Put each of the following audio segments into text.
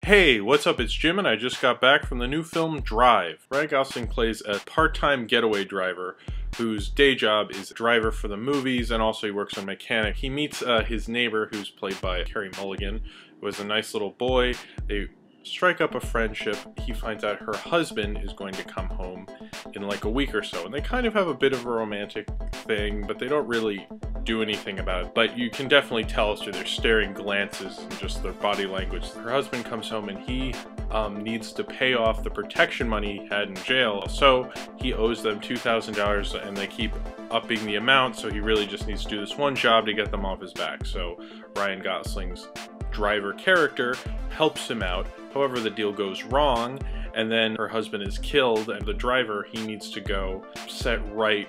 Hey, what's up? It's Jim and I just got back from the new film Drive. Ryan Gosling plays a part-time getaway driver whose day job is driver for the movies, and also he works on mechanic. He meets his neighbor, who's played by Carey Mulligan, who is a nice little boy. They strike up a friendship. He finds out her husband is going to come home in like a week or so, and they kind of have a bit of a romantic thing, but they don't really do anything about it. But you can definitely tell through their staring glances and just their body language. Her husband comes home and he needs to pay off the protection money he had in jail, so he owes them $2,000 and they keep upping the amount, so he really just needs to do this one job to get them off his back. So Ryan Gosling's driver character helps him out. However, the deal goes wrong, and then her husband is killed, and the driver, he needs to go set right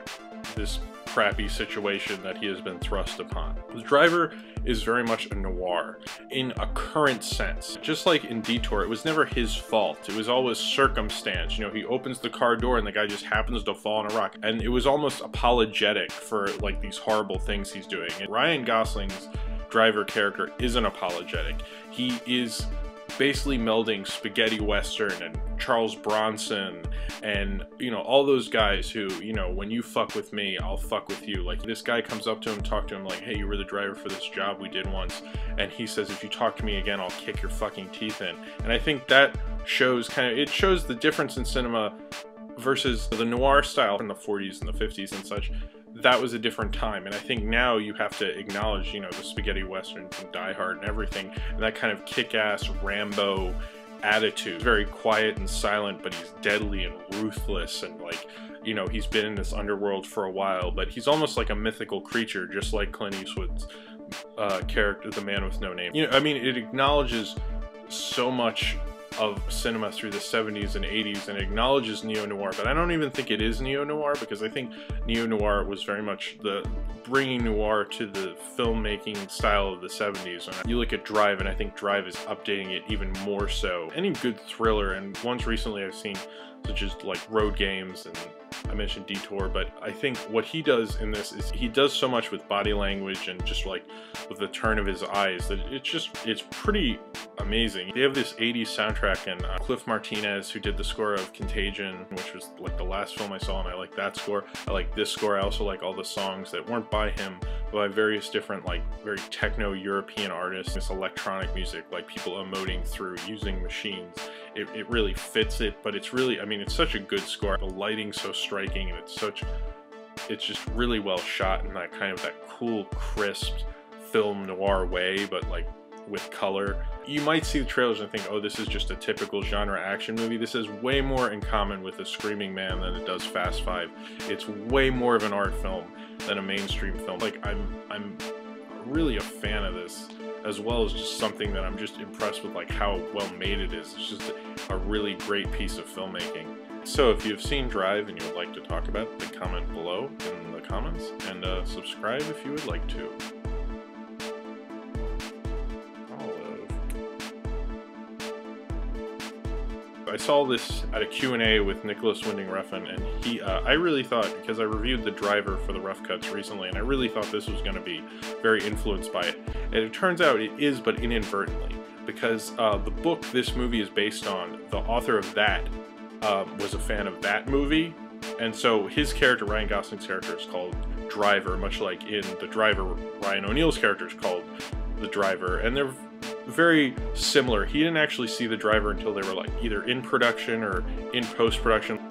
this crappy situation that he has been thrust upon. The driver is very much a noir in a current sense. Just like in Detour, it was never his fault. It was always circumstance. You know, he opens the car door and the guy just happens to fall on a rock, and it was almost apologetic for like these horrible things he's doing. And Ryan Gosling's driver character isn't apologetic. He is basically melding spaghetti western and Charles Bronson and, you know, all those guys who, you know, when you fuck with me, I'll fuck with you. Like, this guy comes up to him, talk to him like, hey, you were the driver for this job we did once, and he says, if you talk to me again, I'll kick your fucking teeth in. And I think that shows it shows the difference in cinema versus the noir style in the 40s and the 50s and such. That was a different time, and I think now you have to acknowledge, you know, the spaghetti westerns and Die Hard and everything, and that kind of kick-ass Rambo attitude. Very quiet and silent, but he's deadly and ruthless, and like, you know, he's been in this underworld for a while, but he's almost like a mythical creature, just like Clint Eastwood's character, the Man with No Name. You know, I mean, it acknowledges so much of cinema through the 70s and 80s and acknowledges neo-noir, but I don't even think it is neo-noir, because I think neo-noir was very much the bringing noir to the filmmaking style of the 70s. And you look at Drive, and I think Drive is updating it even more so. Any good thriller, and ones recently I've seen, such as like Road Games, and I mentioned Detour, but I think what he does in this is he does so much with body language and just like with the turn of his eyes that it's pretty amazing. They have this 80s soundtrack, and Cliff Martinez, who did the score of Contagion, which was like the last film I saw, and I like that score. I like this score. I also like all the songs that weren't by him, but by various different like very techno-European artists. This electronic music, like people emoting through using machines. It really fits it, but it's really, I mean, it's such a good score. The lighting's so striking, and it's just really well shot in that kind of that cool, crisp film noir way, but like with color. You might see the trailers and think, oh, this is just a typical genre action movie. This has way more in common with A Screaming Man than it does Fast Five. It's way more of an art film than a mainstream film. Like, I'm really a fan of this, as well as just something that I'm just impressed with, like how well made it is. It's just a really great piece of filmmaking. So if you've seen Drive and you would like to talk about it, then comment below in the comments, and subscribe if you would like to. I saw this at a Q&A with Nicholas Winding Refn, and he, I really thought, because I reviewed The Driver for the Rough Cuts recently, and I really thought this was going to be very influenced by it. And it turns out it is, but inadvertently, because the book this movie is based on, the author of that was a fan of that movie, and so his character, Ryan Gosling's character, is called Driver, much like in The Driver, Ryan O'Neal's character is called The Driver, and they're very similar. He didn't actually see The Driver until they were like either in production or in post-production.